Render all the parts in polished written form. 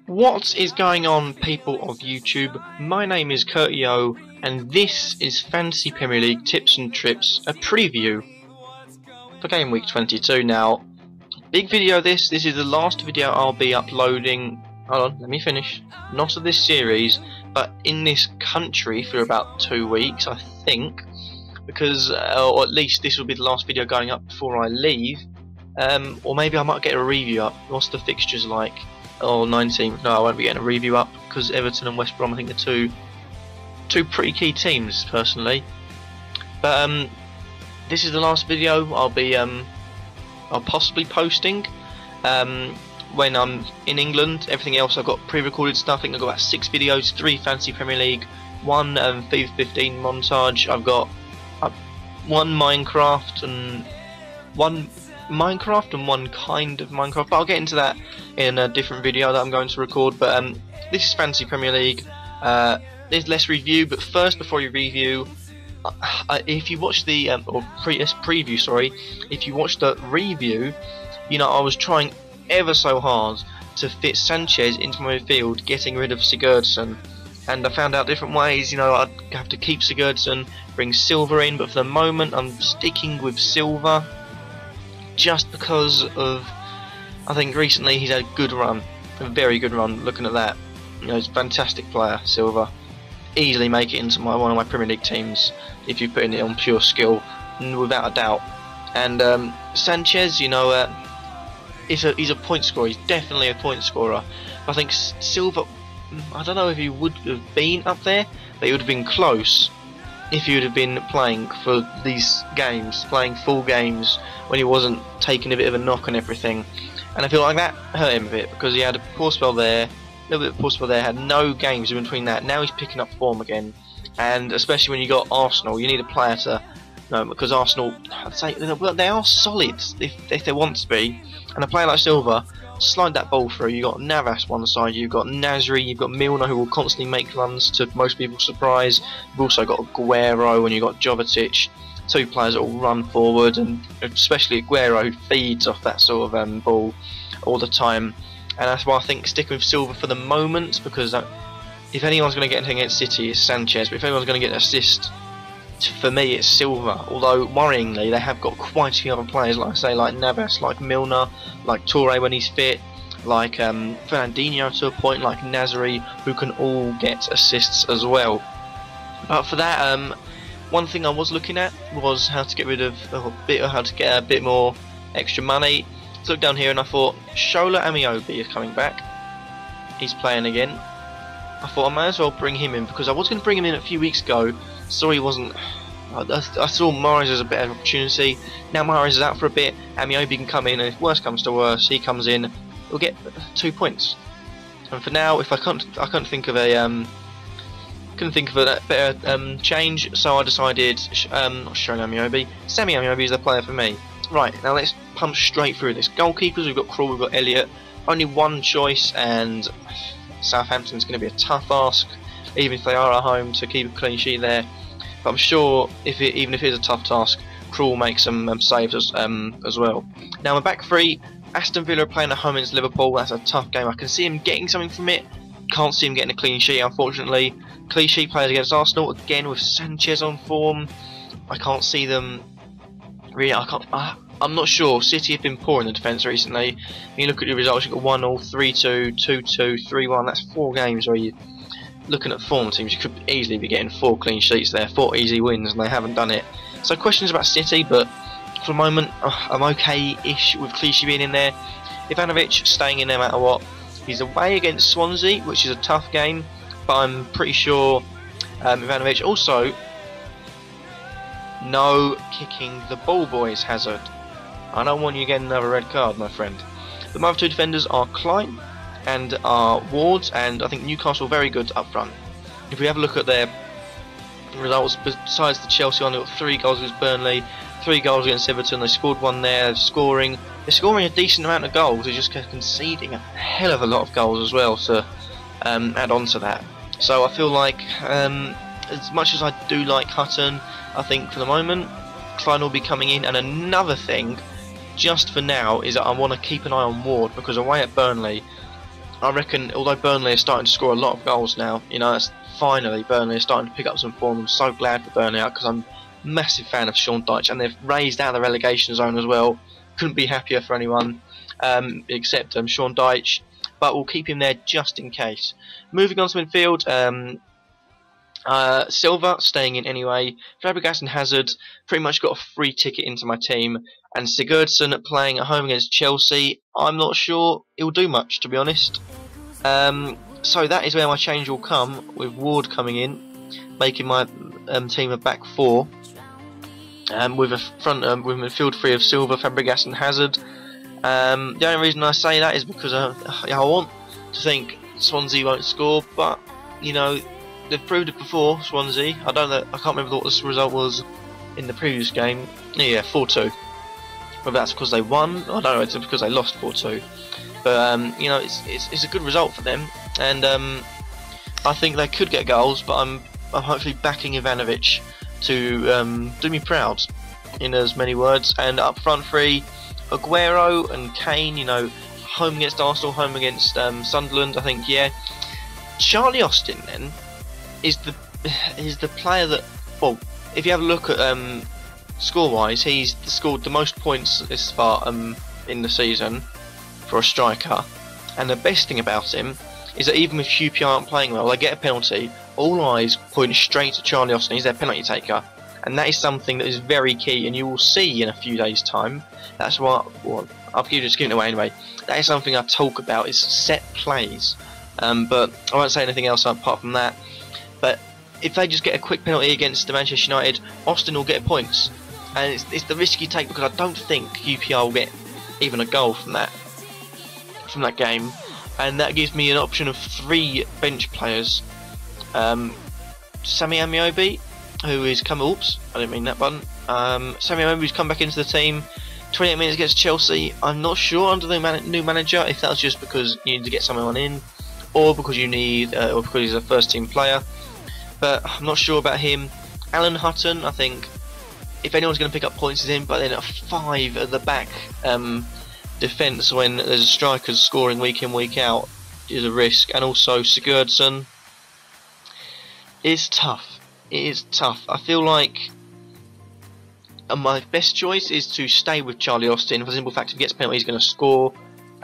What is going on, people of YouTube? My name is Kurtyoy, and this is Fantasy Premier League Tips and Trips, a preview for Gameweek 22. Now, big video this is the last video I'll be uploading, hold on, let me finish, not of this series, but in this country for about 2 weeks, I think, because, or at least this will be the last video going up before I leave, or maybe I might get a review up. What's the fixtures like? Oh, 19th. No, I won't be getting a review up because Everton and West Brom, I think, are two pretty key teams personally. But this is the last video I'll possibly posting when I'm in England. Everything else I've got pre-recorded stuff. I think I've got about 6 videos, 3 Fantasy Premier League, 1 FIFA 15 montage. I've got 1 Minecraft and 1 kind of Minecraft, but I'll get into that in a different video that I'm going to record. But this is Fantasy Premier League. There's less review, but first, before you review, if you watch the preview, sorry, if you watch the review, you know I was trying ever so hard to fit Sanchez into my midfield, getting rid of Sigurdsson, and I found out different ways. You know, I'd have to keep Sigurdsson, bring Silva in, but for the moment I'm sticking with Silva. Just because of, I think recently he's had a good run, a very good run. Looking at that, you know, he's a fantastic player, Silva. Easily make it into one of my Premier League teams if you put in it on pure skill, without a doubt. And Sanchez, you know, he's a point scorer. He's definitely a point scorer. I think Silva, I don't know if he would have been up there, but he would have been close if he would have been playing for these games, playing full games when he wasn't taking a bit of a knock and everything. And I feel like that hurt him a bit because he had a poor spell there, a little bit of a poor spell there, had no games in between that. Now he's picking up form again, and especially when you got Arsenal, you need a player to, you know, because Arsenal, I'd say, well, they are solid if they want to be, and a player like Silva, slide that ball through. You've got Navas one side, you've got Nasri, you've got Milner, who will constantly make runs to most people's surprise. You've also got Aguero and you've got Jovetic, 2 players that will run forward, and especially Aguero, who feeds off that sort of ball all the time. And that's why I think sticking with Silva for the moment, because if anyone's going to get anything against City, it's Sanchez, but if anyone's going to get an assist, for me it's Silva. Although worryingly they have got quite a few other players, like I say, like Navas, like Milner, like Toure when he's fit, like Fernandinho to a point, like Nasri, who can all get assists as well. But for that, one thing I was looking at was how to get rid of how to get a bit more extra money. So look down here and I thought Shola Amiobi is coming back. He's playing again. I thought I may as well bring him in because I was going to bring him in a few weeks ago. Saw he wasn't. I saw Mahrez as a better opportunity. Now Mahrez is out for a bit. Amiobi can come in, and if worse comes to worse, he comes in. He'll get 2 points. And for now, if I couldn't think of a better change, so I decided not showing Amiobi. Sammy Amiobi is the player for me. Right, now let's pump straight through this. Goalkeepers, we've got Krul, we've got Elliott. Only one choice, and Southampton's going to be a tough ask, even if they are at home, to keep a clean sheet there. But I'm sure even if it is a tough task, Krul will make some saves as well. Now my back 3, Aston Villa are playing at home against Liverpool. That's a tough game. I can see him getting something from it. Can't see him getting a clean sheet, unfortunately. Clean sheet players against Arsenal, again with Sanchez on form. I can't see them. Really, I'm not sure. City have been poor in the defence recently. When you look at the results, you've got 1-0, 3-2, 2-2, 3-1. That's 4 games where you looking at form teams, you could easily be getting 4 clean sheets there, 4 easy wins, and they haven't done it. So questions about City, but for the moment I'm okay-ish with Clichy being in there. Ivanovic staying in no matter what. He's away against Swansea, which is a tough game, but I'm pretty sure Ivanovic. Also, no kicking the ball, boys. Hazard. I don't want you getting another red card, my friend. The other 2 defenders are Klein and are Wards, and I think Newcastle very good up front. If we have a look at their results, besides the Chelsea one, they've got 3 goals against Burnley, 3 goals against Everton. They scored 1 there. They're scoring a decent amount of goals. They're just conceding a hell of a lot of goals as well to add on to that. So I feel like, as much as I do like Hutton, I think for the moment Klein will be coming in. And another thing, just for now, is that I want to keep an eye on Ward, because away at Burnley, I reckon, although Burnley are starting to score a lot of goals now, you know, it's finally Burnley are starting to pick up some form. I'm so glad for Burnley out, because I'm a massive fan of Sean Dyche, and they've raised out of the relegation zone as well. Couldn't be happier for anyone except Sean Dyche, but we'll keep him there just in case. Moving on to midfield, Silva staying in anyway. Fabregas and Hazard pretty much got a free ticket into my team, and Sigurdsson playing at home against Chelsea. I'm not sure he'll do much, to be honest. So that is where my change will come, with Ward coming in, making my team a back 4, with a front with midfield 3 of Silva, Fabregas and Hazard. The only reason I say that is because I want to think Swansea won't score, but you know, they've proved it before. Swansea, I can't remember what the result was in the previous game. Yeah, 4-2. Whether that's because they won, I don't know. It's because they lost 4-2. But you know, it's a good result for them, and I think they could get goals. But I'm hopefully backing Ivanovic to do me proud, in as many words. And up front 3, Aguero and Kane. You know, home against Arsenal, home against Sunderland. I think, yeah. Charlie Austin then is the player that, well, if you have a look at score-wise, he's scored the most points this far in the season for a striker. And the best thing about him is that even if QPR aren't playing well, they get a penalty, all eyes point straight to Charlie Austin. He's their penalty taker, and that is something that is very key, and you will see in a few days' time. That's what, well, I'll give you just giving it away anyway. That is something I talk about, is set plays. But I won't say anything else apart from that. But if they just get a quick penalty against the Manchester United, Austin will get points, and it's the risk you take, because I don't think QPR will get even a goal from that game, and that gives me an option of 3 bench players. Sammy Amiobi, who is come. Oops, I didn't mean that button. Sammy Amiobi's come back into the team. 28 minutes against Chelsea. I'm not sure under the new manager if that was just because you need to get someone in, or because you need, or because he's a first team player. But I'm not sure about him. Alan Hutton, I think if anyone's going to pick up points is him, but then at 5 at the back defence when there's strikers scoring week in week out is a risk. And also Sigurdsson. It's tough. It is tough. I feel like my best choice is to stay with Charlie Austin for the simple fact if he gets a penalty he's going to score.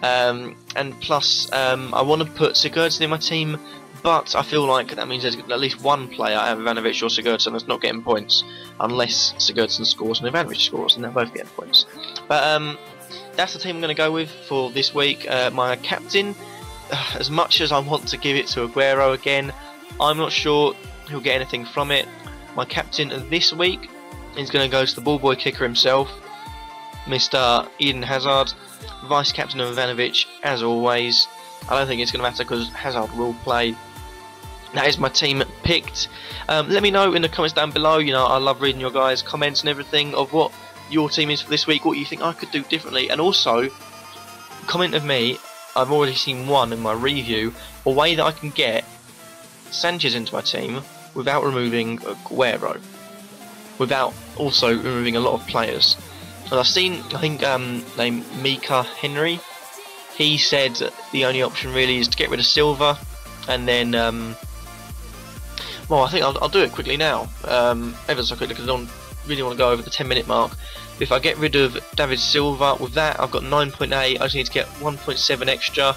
And plus I want to put Sigurdsson in my team, but I feel like that means there's at least one player, Ivanovic or Sigurdsson, that's not getting points, unless Sigurdsson scores and Ivanovic scores, and they're both getting points. But that's the team I'm going to go with for this week. My captain, as much as I want to give it to Aguero again, I'm not sure he'll get anything from it. My captain this week is going to go to the ball boy kicker himself, Mr. Eden Hazard. Vice captain of Ivanovic, as always. I don't think it's going to matter because Hazard will play. That is my team picked. Let me know in the comments down below. You know, I love reading your guys' comments and everything of what your team is for this week, what you think I could do differently, and also comment of me. I've already seen one in my review, a way that I can get Sanchez into my team without removing Aguero, without also removing a lot of players. And I've seen, I think named Mika Henry, he said the only option really is to get rid of Silva, and then well, I think I'll do it quickly now, ever so quickly, because I don't really want to go over the 10-minute mark. If I get rid of David Silva, with that I've got 9.8, I just need to get 1.7 extra.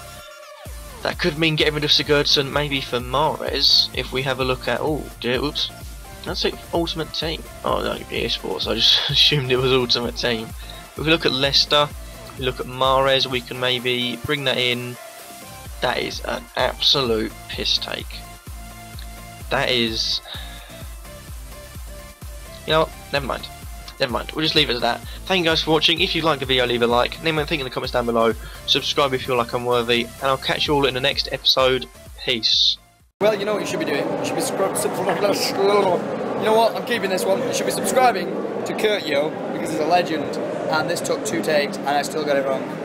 That could mean getting rid of Sigurdsson, maybe for Mahrez, if we have a look at, oh dear, oops, that's it, Ultimate Team. Oh no, EA Sports, I just assumed it was Ultimate Team. If we look at Leicester, we look at Mahrez, we can maybe bring that in. That is an absolute piss take. That is, you know what, never mind, we'll just leave it at that. Thank you guys for watching. If you liked the video, leave a like, name and think in the comments down below, subscribe if you feel like I'm worthy, and I'll catch you all in the next episode. Peace. Well, you know what you should be doing, you should be subscribing. You know what, I'm keeping this one, you should be subscribing to Kurtyoy because he's a legend, and this took 2 takes and I still got it wrong.